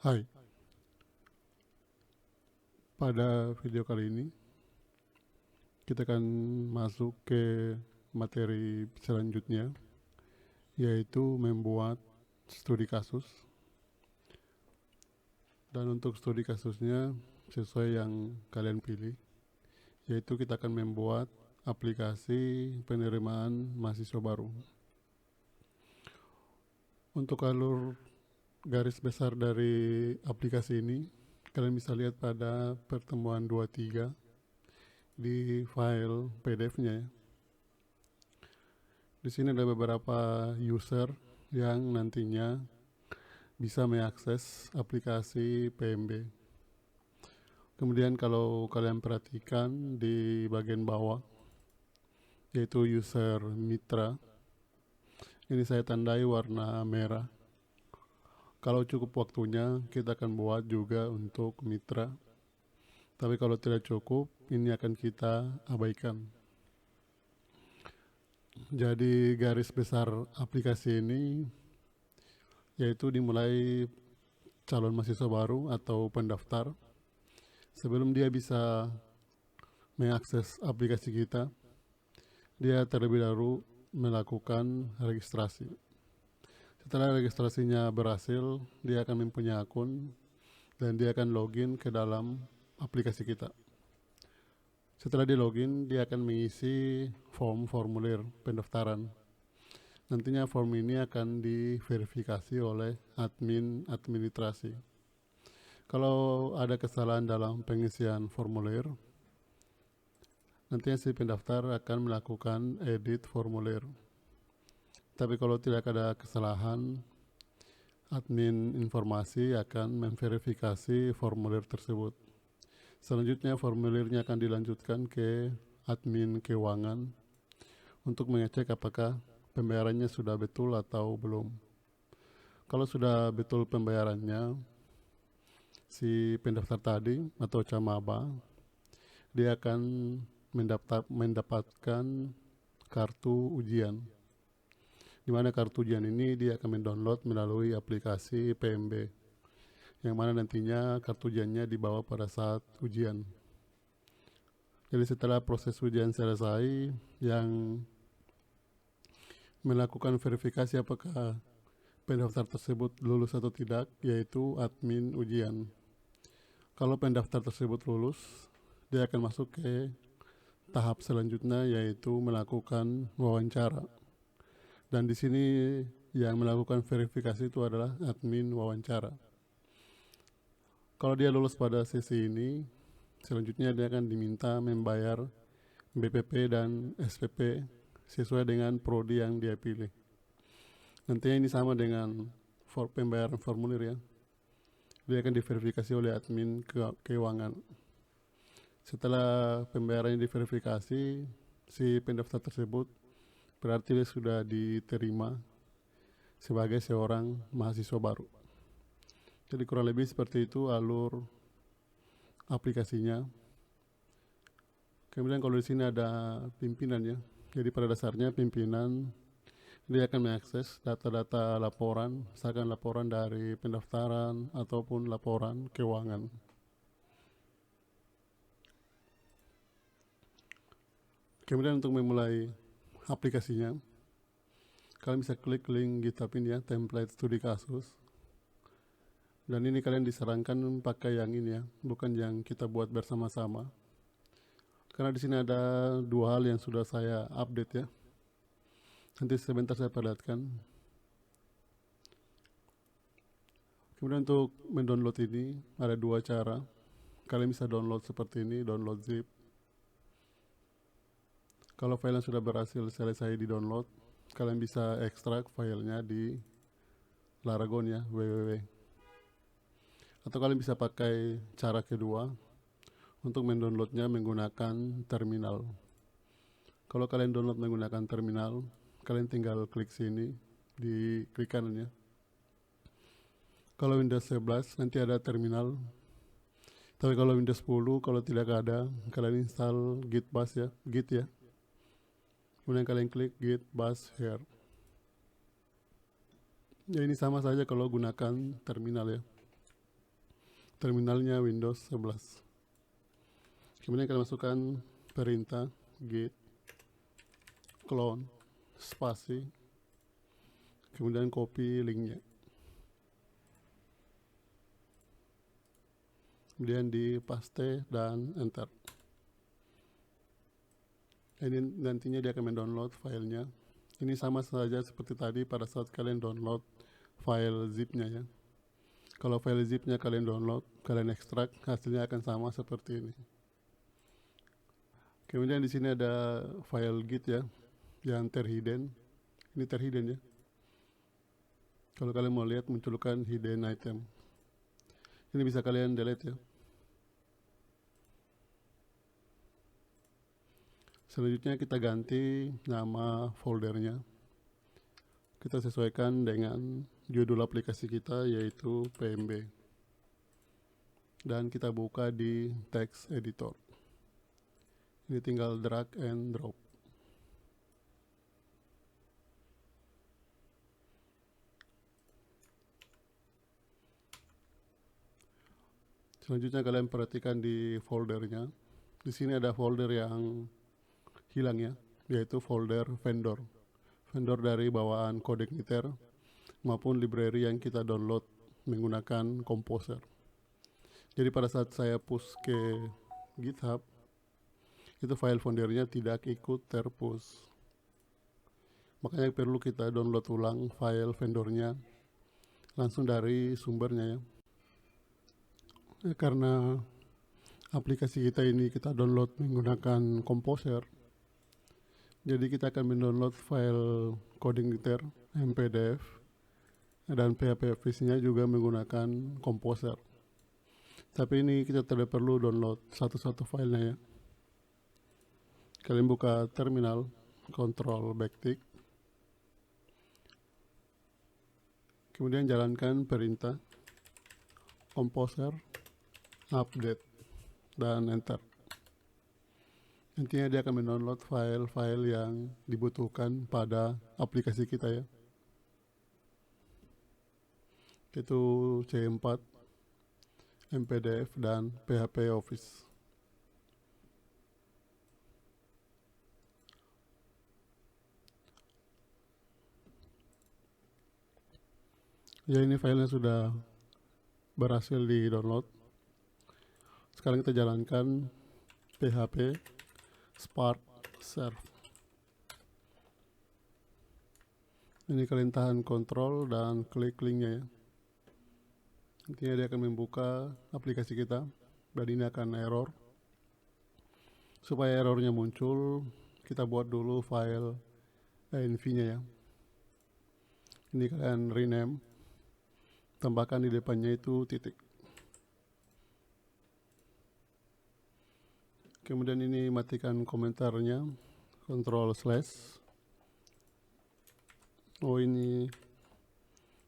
Hai, pada video kali ini kita akan masuk ke materi selanjutnya, yaitu membuat studi kasus. Dan untuk studi kasusnya sesuai yang kalian pilih, yaitu kita akan membuat aplikasi penerimaan mahasiswa baru. Untuk alur garis besar dari aplikasi ini, kalian bisa lihat pada pertemuan 23 di file PDF-nya ya. Di sini ada beberapa user yang nantinya bisa mengakses aplikasi PMB. Kemudian kalau kalian perhatikan di bagian bawah, yaitu user mitra, ini saya tandai warna merah. Kalau cukup waktunya, kita akan buat juga untuk mitra. Tapi kalau tidak cukup, ini akan kita abaikan. Jadi garis besar aplikasi ini yaitu dimulai calon mahasiswa baru atau pendaftar. Sebelum dia bisa mengakses aplikasi kita, dia terlebih dahulu melakukan registrasi. Setelah registrasinya berhasil, dia akan mempunyai akun dan dia akan login ke dalam aplikasi kita. Setelah di login, dia akan mengisi formulir pendaftaran. Nantinya form ini akan diverifikasi oleh admin administrasi. Kalau ada kesalahan dalam pengisian formulir, nantinya si pendaftar akan melakukan edit formulir. Tapi kalau tidak ada kesalahan, admin informasi akan memverifikasi formulir tersebut. Selanjutnya formulirnya akan dilanjutkan ke admin keuangan untuk mengecek apakah pembayarannya sudah betul atau belum. Kalau sudah betul pembayarannya, si pendaftar tadi atau camaba, dia akan mendapatkan kartu ujian, di mana kartu ujian ini dia akan mendownload melalui aplikasi PMB, yang mana nantinya kartu ujiannya dibawa pada saat ujian. Jadi setelah proses ujian selesai, yang melakukan verifikasi apakah pendaftar tersebut lulus atau tidak, yaitu admin ujian. Kalau pendaftar tersebut lulus, dia akan masuk ke tahap selanjutnya, yaitu melakukan wawancara. Dan di sini yang melakukan verifikasi itu adalah admin wawancara. Kalau dia lulus pada sesi ini, selanjutnya dia akan diminta membayar BPP dan SPP sesuai dengan prodi yang dia pilih. Nantinya ini sama dengan pembayaran formulir ya. Dia akan diverifikasi oleh admin keuangan. Setelah pembayarannya diverifikasi, si pendaftar tersebut berarti dia sudah diterima sebagai seorang mahasiswa baru. Jadi kurang lebih seperti itu alur aplikasinya. Kemudian kalau di sini ada pimpinan ya. Jadi pada dasarnya pimpinan dia akan mengakses data-data laporan, misalkan laporan dari pendaftaran ataupun laporan keuangan. Kemudian untuk memulai aplikasinya, kalian bisa klik link GitHub ini ya, template studi kasus. Dan ini kalian disarankan pakai yang ini ya, bukan yang kita buat bersama-sama. Karena di sini ada dua hal yang sudah saya update ya. Nanti sebentar saya perlihatkan. Kemudian untuk mendownload ini ada dua cara. Kalian bisa download seperti ini, download zip. Kalau file yang sudah berhasil selesai di download, kalian bisa ekstrak filenya di Laragon ya, www. Atau kalian bisa pakai cara kedua untuk mendownloadnya menggunakan terminal. Kalau kalian download menggunakan terminal, kalian tinggal klik sini di klik kanan ya. Kalau Windows 11 nanti ada terminal. Tapi kalau Windows 10 kalau tidak ada, kalian install git bash ya, git ya. Kemudian kalian klik git bash here. Ya ini sama saja kalau gunakan terminal ya. terminalnya Windows 11. Kemudian kalian masukkan perintah git clone spasi, kemudian copy linknya, kemudian di paste dan enter. Ini nantinya dia akan mendownload filenya. Ini sama saja seperti tadi pada saat kalian download file zipnya ya. Kalau file zipnya kalian download, kalian ekstrak, hasilnya akan sama seperti ini. Kemudian di sini ada file git ya, yang terhidden. Ini terhidden ya. Kalau kalian mau lihat munculkan hidden item. Ini bisa kalian delete ya. Selanjutnya kita ganti nama foldernya. Kita sesuaikan dengan judul aplikasi kita yaitu PMB. Dan kita buka di text editor. Ini tinggal drag and drop. Selanjutnya kalian perhatikan di foldernya. Di sini ada folder yang hilang ya, yaitu folder vendor. Vendor dari bawaan CodeIgniter maupun library yang kita download menggunakan Composer. Jadi pada saat saya push ke GitHub, itu file foldernya tidak ikut terpush. Makanya perlu kita download ulang file vendornya langsung dari sumbernya ya. Karena aplikasi kita ini kita download menggunakan Composer, jadi kita akan mendownload file CodeIgniter, MPDF, dan PHP Office-nya juga menggunakan Composer. Tapi ini kita tidak perlu download satu-satu filenya ya. Kalian buka terminal, Ctrl backtick, kemudian jalankan perintah Composer update dan enter. Nantinya dia akan mendownload file-file yang dibutuhkan pada aplikasi kita ya, yaitu C4, MPDF, dan PHP Office. Ya, ini filenya sudah berhasil di download. Sekarang kita jalankan PHP Spark Serve. Ini kalian tahan kontrol dan klik linknya ya. Nantinya dia akan membuka aplikasi kita dan ini akan error. Supaya errornya muncul, kita buat dulu file env-nya ya. Ini kalian rename, tambahkan di depannya itu titik. Kemudian ini matikan komentarnya, Ctrl/. Oh, ini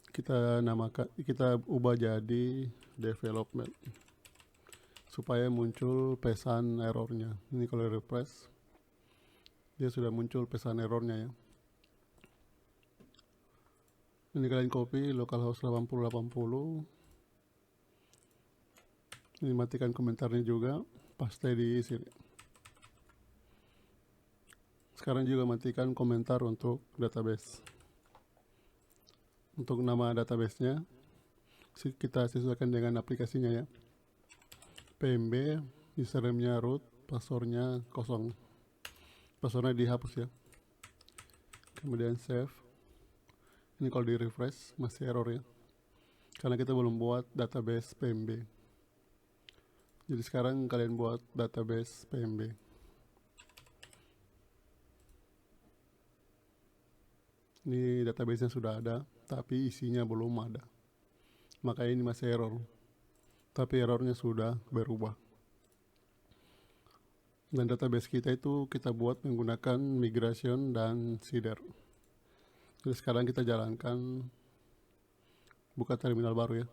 kita ubah jadi development supaya muncul pesan errornya. Ini kalau refresh, dia sudah muncul pesan errornya ya. Ini kalian copy localhost 8080. Ini matikan komentarnya juga, paste di sini. Sekarang juga matikan komentar untuk database. Untuk nama databasenya kita sesuaikan dengan aplikasinya ya. PMB, username-nya root, passwordnya kosong. Passwordnya dihapus ya. Kemudian save. Ini kalau di refresh masih error ya, karena kita belum buat database PMB. Jadi sekarang kalian buat database PMB. Ini database-nya sudah ada, tapi isinya belum ada. Makanya ini masih error. Tapi errornya sudah berubah. Dan database kita itu kita buat menggunakan migration dan seeder. Jadi sekarang kita jalankan, buka terminal baru ya.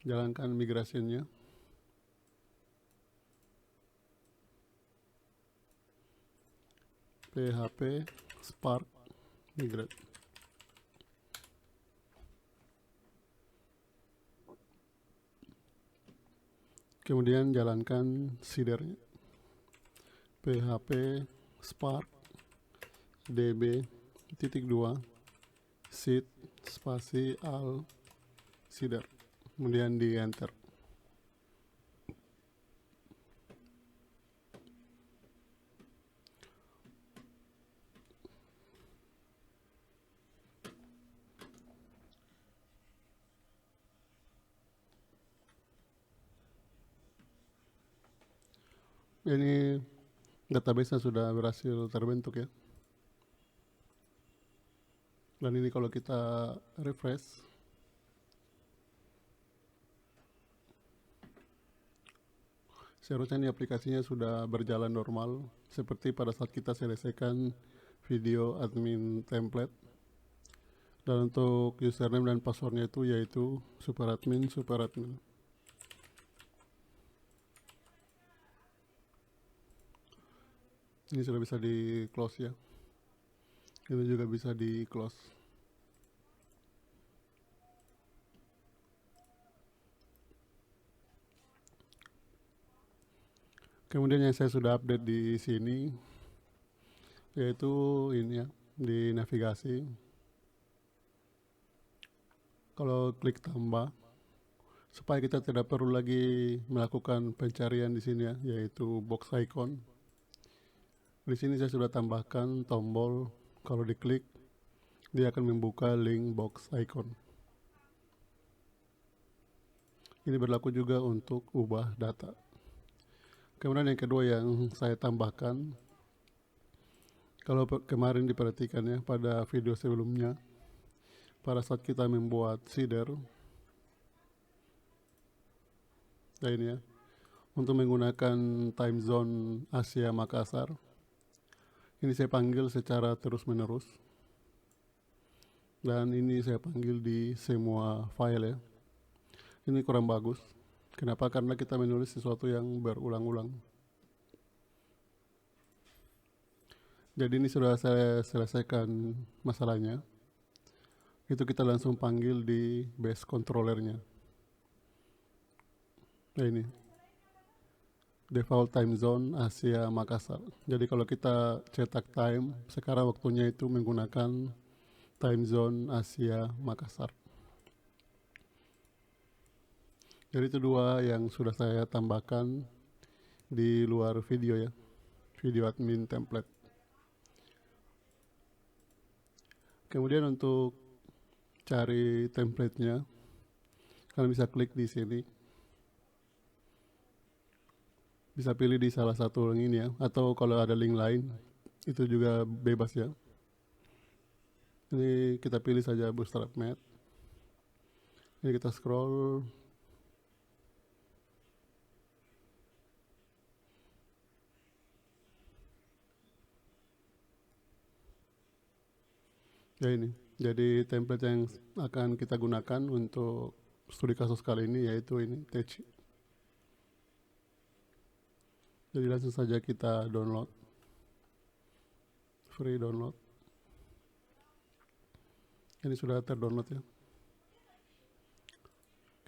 Jalankan migrasinya. PHP Spark migrate. Kemudian jalankan seedernya, php spark db.2 seed spasi al seeder, kemudian di enter. Ini database-nya sudah berhasil terbentuk ya. Dan ini kalau kita refresh, seharusnya ini aplikasinya sudah berjalan normal seperti pada saat kita selesaikan video admin template. Dan untuk username dan passwordnya itu yaitu superadmin. Ini sudah bisa di close ya. Ini juga bisa di close. Kemudian yang saya sudah update di sini yaitu ini ya, di navigasi. Kalau klik tambah, supaya kita tidak perlu lagi melakukan pencarian di sini ya, yaitu box icon. Di sini saya sudah tambahkan tombol, kalau diklik dia akan membuka link box icon. Ini berlaku juga untuk ubah data. Kemudian yang kedua yang saya tambahkan, kalau kemarin diperhatikan ya pada video sebelumnya, pada saat kita membuat seeder, nah ini ya, untuk menggunakan time zone Asia Makassar, ini saya panggil secara terus menerus, dan ini saya panggil di semua file ya. Ini kurang bagus. Kenapa? Karena kita menulis sesuatu yang berulang-ulang. Jadi ini sudah saya selesaikan masalahnya. Itu kita langsung panggil di base controllernya. Nah ini, default time zone Asia Makassar. Jadi kalau kita cetak time, sekarang waktunya itu menggunakan time zone Asia Makassar. Jadi itu dua yang sudah saya tambahkan di luar video ya, video admin template. Kemudian untuk cari template-nya, kalian bisa klik di sini. Bisa pilih di salah satu link ini ya, atau kalau ada link lain itu juga bebas ya. Ini kita pilih saja Bootstrap Mat. Ini kita scroll. Ya ini, jadi template yang akan kita gunakan untuk studi kasus kali ini yaitu ini Techi. Jadi langsung saja kita download, free download. Ini sudah terdownload ya.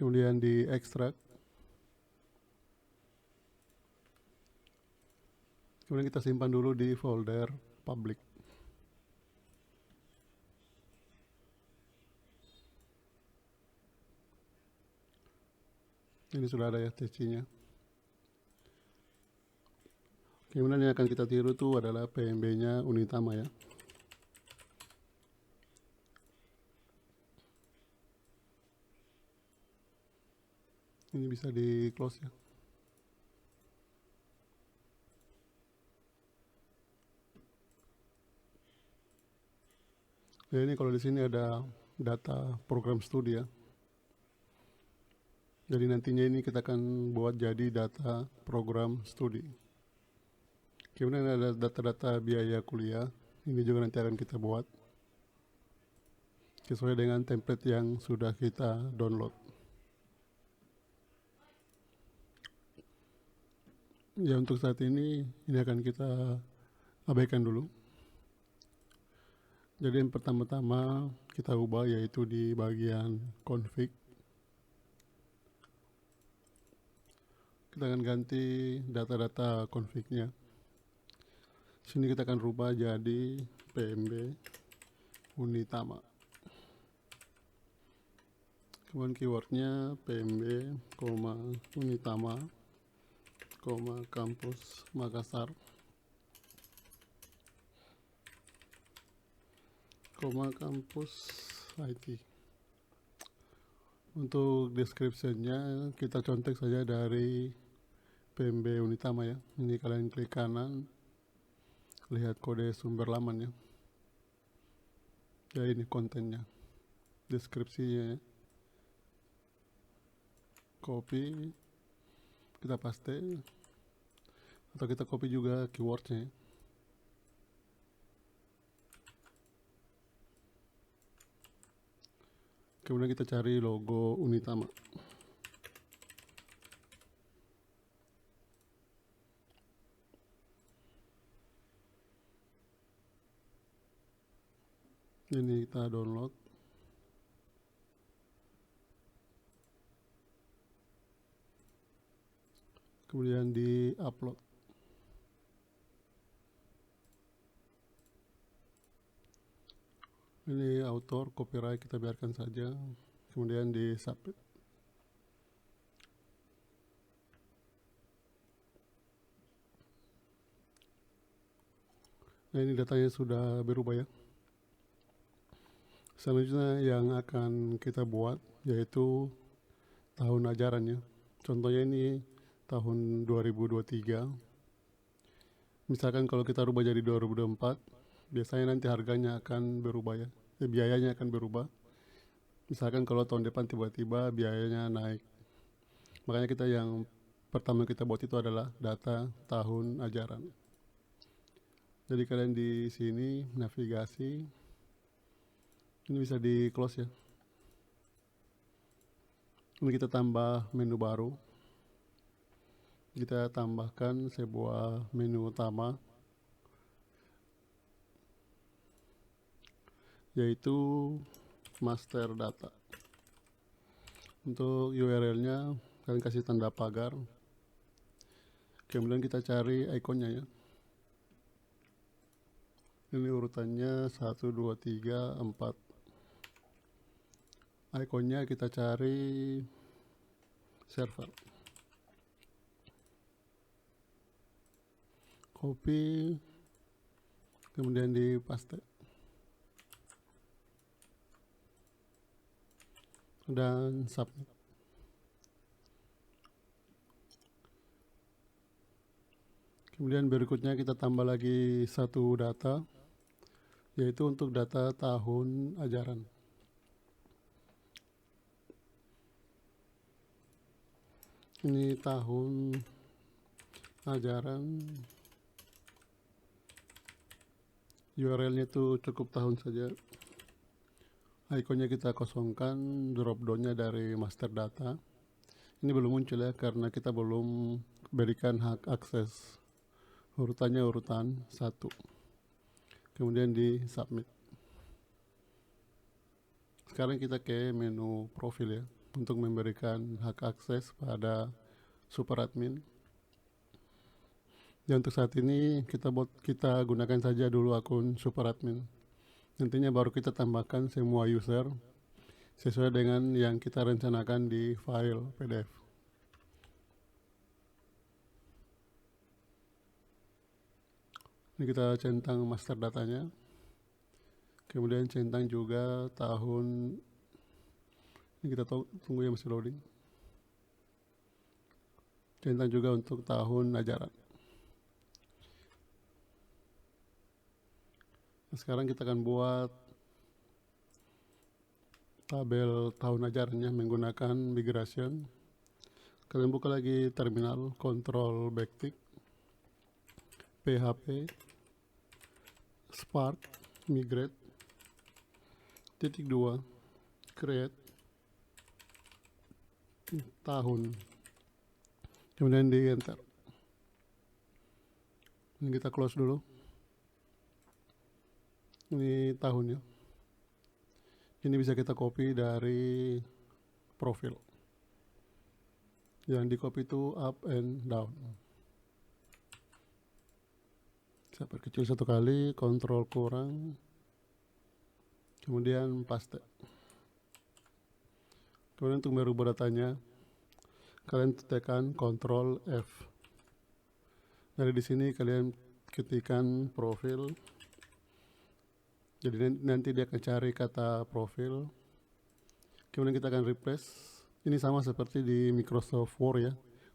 Kemudian di extract. Kemudian kita simpan dulu di folder public. Ini sudah ada ya Techi-nya. Kemudian yang akan kita tiru itu adalah PMB-nya Unitama ya. Ini bisa di close ya. Ya ini kalau di sini ada data program studi ya. Jadi nantinya ini kita akan buat jadi data program studi. Kemudian ada data-data biaya kuliah. Ini juga nanti akan kita buat sesuai dengan template yang sudah kita download. Ya untuk saat ini akan kita abaikan dulu. Jadi yang pertama-tama kita ubah yaitu di bagian config. Kita akan ganti data-data config-nya. Sini kita akan rubah jadi PMB Unitama. Kemudian keywordnya PMB, Unitama, kampus Makassar, kampus IT. Untuk description-nya kita contek saja dari PMB Unitama ya. Ini kalian klik kanan, lihat kode sumber laman ya. Ya ini kontennya, deskripsinya ya. Copy, kita paste, atau kita copy juga keywordnya ya. Kemudian kita cari logo Unitama. Ini kita download. Kemudian di upload. Ini author, copyright kita biarkan saja. Kemudian di submit. Nah ini datanya sudah berubah ya. Selanjutnya yang akan kita buat yaitu tahun ajarannya. Contohnya ini tahun 2023. Misalkan kalau kita rubah jadi 2024, biasanya nanti harganya akan berubah ya. Biayanya akan berubah. Misalkan kalau tahun depan tiba-tiba biayanya naik. Makanya kita yang pertama kita buat itu adalah data tahun ajaran. Jadi kalian di sini navigasi. Ini bisa di close ya. Ini kita tambah menu baru. Kita tambahkan sebuah menu utama, yaitu master data. Untuk URL-nya kalian kasih tanda pagar. Kemudian kita cari ikonnya ya. Ini urutannya 1, 2, 3, 4. Ikonnya kita cari server. Copy, kemudian di paste. Dan submit. Kemudian berikutnya kita tambah lagi satu data, yaitu untuk data tahun ajaran. Ini tahun ajaran, URL-nya itu cukup tahun saja. Ikonnya kita kosongkan, drop down-nya dari master data. Ini belum muncul ya, karena kita belum berikan hak akses. Urutannya urutan 1. Kemudian di submit. Sekarang kita ke menu profil ya, untuk memberikan hak akses pada super admin. Dan untuk saat ini kita gunakan saja dulu akun super admin. Nantinya baru kita tambahkan semua user sesuai dengan yang kita rencanakan di file PDF. Ini kita centang master datanya. Kemudian centang juga tahun. Ini kita tunggu ya, masih loading. Centang juga untuk tahun ajaran. Nah, sekarang kita akan buat tabel tahun ajarannya menggunakan migration. Kalian buka lagi terminal, control backtick, php, spark, migrate, -2, create, tahun, kemudian di enter. Ini kita close dulu. Ini tahunnya. Ini bisa kita copy dari profil. yang di copy itu up and down. Saya perkecil satu kali, kontrol kurang, kemudian paste. Kemudian untuk merubah datanya, kalian tekan Ctrl F. Dari di sini kalian ketikkan profil. Jadi nanti dia akan cari kata profil. Kemudian kita akan replace. Ini sama seperti di Microsoft Word ya,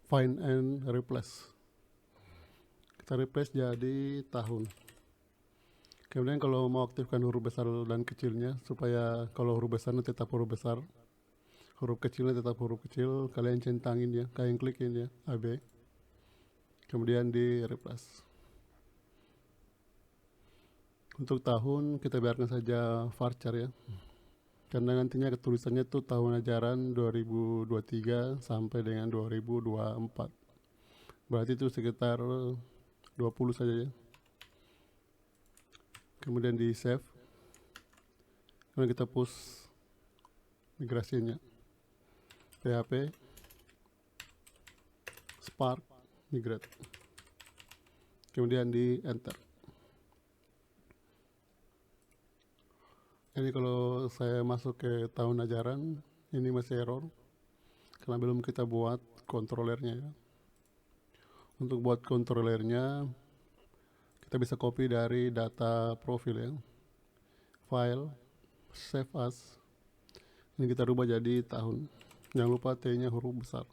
find and replace. Kita replace jadi tahun. Kemudian kalau mau aktifkan huruf besar dan kecilnya, supaya kalau huruf besarnya tetap huruf besar, huruf kecilnya tetap huruf kecil, kalian centangin ya, kalian klikin ya, AB. Kemudian di replace. Untuk tahun kita biarkan saja varchar ya, karena nantinya tulisannya itu tahun ajaran 2023 sampai dengan 2024. Berarti itu sekitar 20 saja ya. Kemudian di save. Kemudian kita push migrasinya. PHP Spark migrate. Kemudian di enter. Ini kalau saya masuk ke tahun ajaran, ini masih error karena belum kita buat kontrolernya ya. Untuk buat kontrolernya, kita bisa copy dari data profil ya, file, save as. Ini kita rubah jadi tahun. Jangan lupa T-nya huruf besar.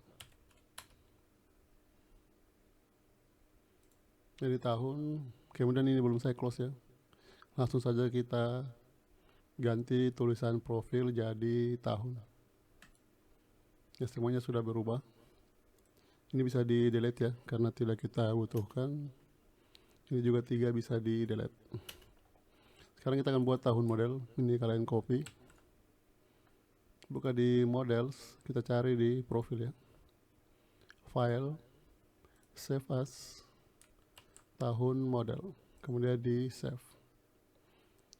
Jadi tahun, kemudian ini belum saya close ya. Langsung saja kita ganti tulisan profil jadi tahun. Ya, semuanya sudah berubah. Ini bisa di delete ya, karena tidak kita butuhkan. Ini juga 3 bisa di delete. Sekarang kita akan buat tahun model. Ini kalian copy, buka di models, kita cari di profil ya, file, save as, tahun model, kemudian di save.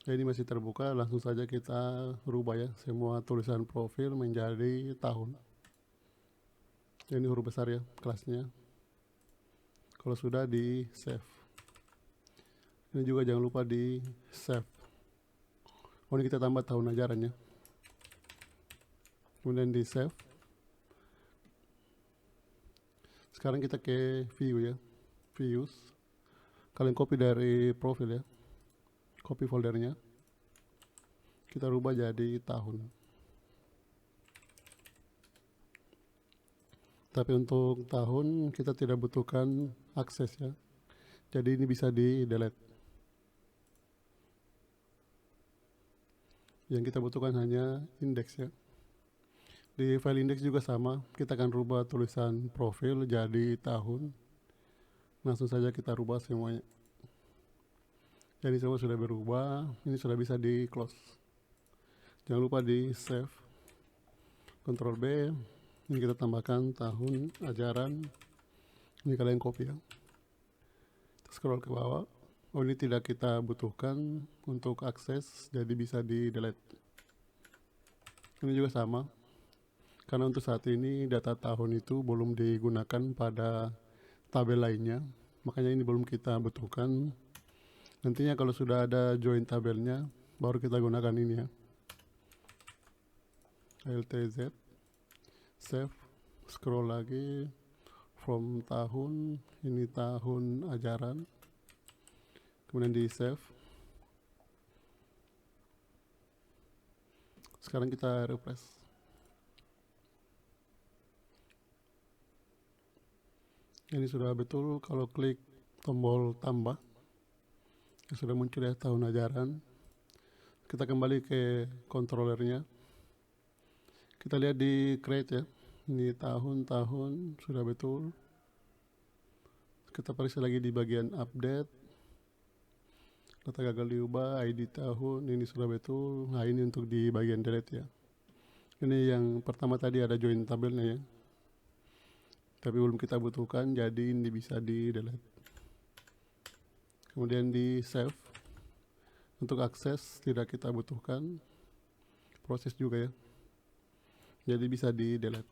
Ini masih terbuka, langsung saja kita rubah ya, semua tulisan profil menjadi tahun. Ini huruf besar ya, kelasnya. Kalau sudah di save. Ini juga jangan lupa di save. Oh, ini kita tambah tahun ajaran ya. Kemudian di save. Sekarang kita ke view ya, views. Kalian copy dari profil ya, copy foldernya, kita rubah jadi tahun. Tapi untuk tahun kita tidak butuhkan akses ya, jadi ini bisa di delete. Yang kita butuhkan hanya indeks ya. Di file index juga sama, kita akan rubah tulisan profil jadi tahun. Langsung saja kita rubah semuanya. Jadi semua sudah berubah, ini sudah bisa di close. Jangan lupa di save. Ctrl B. Ini kita tambahkan tahun ajaran. Ini kalian copy ya. Scroll ke bawah. Oh, ini tidak kita butuhkan untuk akses, jadi bisa di delete. Ini juga sama, karena untuk saat ini data tahun itu belum digunakan pada tabel lainnya, makanya ini belum kita butuhkan. Nantinya kalau sudah ada join tabelnya, baru kita gunakan ini ya. LTZ, save, scroll lagi, from tahun, ini tahun ajaran, kemudian di save. Sekarang kita refresh. Ini sudah betul, kalau klik tombol tambah, sudah muncul ya tahun ajaran. Kita kembali ke controllernya. Kita lihat di create ya. Ini tahun sudah betul. Kita periksa lagi di bagian update. Data gagal diubah, ID tahun, ini sudah betul. Nah, ini untuk di bagian delete ya. Ini yang pertama tadi ada join tabelnya ya. Tapi belum kita butuhkan, jadi ini bisa di delete. Kemudian di save. Untuk akses tidak kita butuhkan, proses juga ya, jadi bisa di delete.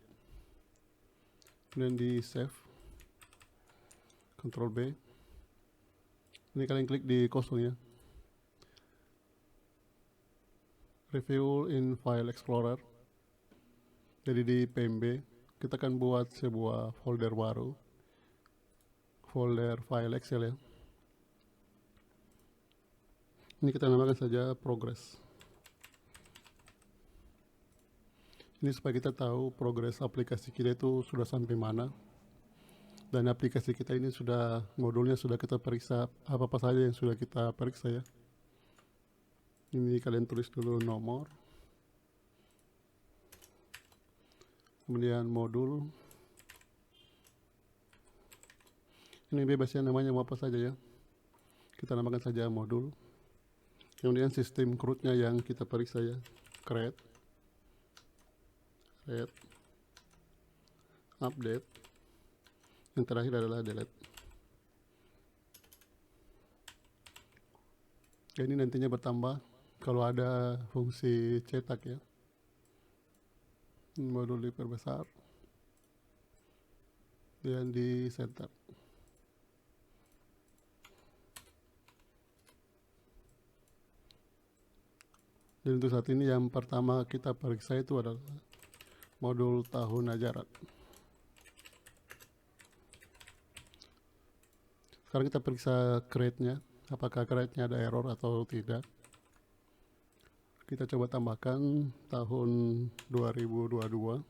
kemudian di save, Ctrl B. Ini kalian klik di kosong ya, review in file explorer. Jadi di PMB kita akan buat sebuah folder baru, folder file Excel ya. Ini kita namakan saja progress. Ini supaya kita tahu progres aplikasi kita itu sudah sampai mana, dan aplikasi kita ini sudah, modulnya sudah kita periksa apa-apa saja yang sudah kita periksa ya. Ini kalian tulis dulu nomor, kemudian modul. Ini bebasnya namanya mau apa saja ya, kita namakan saja modul. Kemudian sistem CRUD-nya yang kita periksa ya, create, update, yang terakhir adalah delete. Ini nantinya bertambah kalau ada fungsi cetak ya. Modul diperbesar dan di center. Dan untuk saat ini yang pertama kita periksa itu adalah modul tahun ajaran. Sekarang kita periksa create-nya, apakah create-nya ada error atau tidak. Kita coba tambahkan tahun 2022,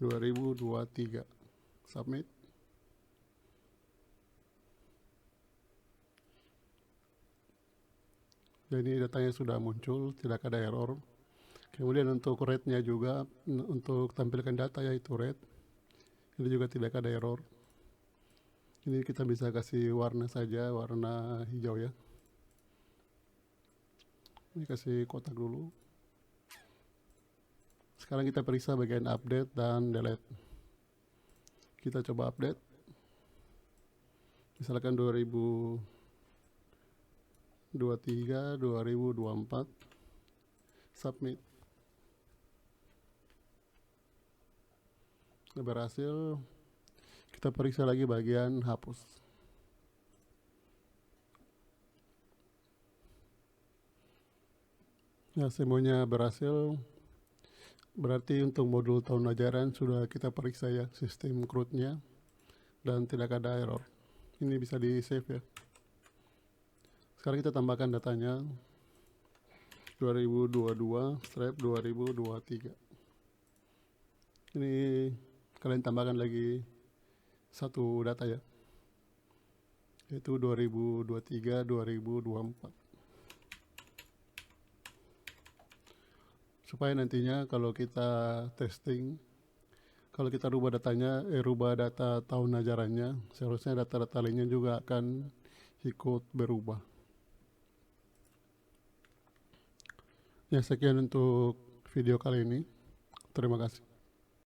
2023, submit. Jadi datanya sudah muncul, tidak ada error. Kemudian untuk rate-nya juga, untuk tampilkan data yaitu rate, ini juga tidak ada error. Ini kita bisa kasih warna saja, warna hijau ya. Ini kasih kotak dulu. Sekarang kita periksa bagian update dan delete. Kita coba update. Misalkan 2023, 2024, submit. Berhasil. Kita periksa lagi bagian hapus. Ya, semuanya berhasil. Berarti untuk modul tahun ajaran sudah kita periksa ya, sistem CRUD-nya, dan tidak ada error. Ini bisa di save ya. Sekarang kita tambahkan datanya 2022/2023. Ini kalian tambahkan lagi satu data ya, yaitu 2023/2024. Supaya nantinya kalau kita testing, kalau kita rubah datanya, rubah data tahun ajarannya, seharusnya data-data lainnya juga akan ikut berubah. Ya, sekian untuk video kali ini. Terima kasih.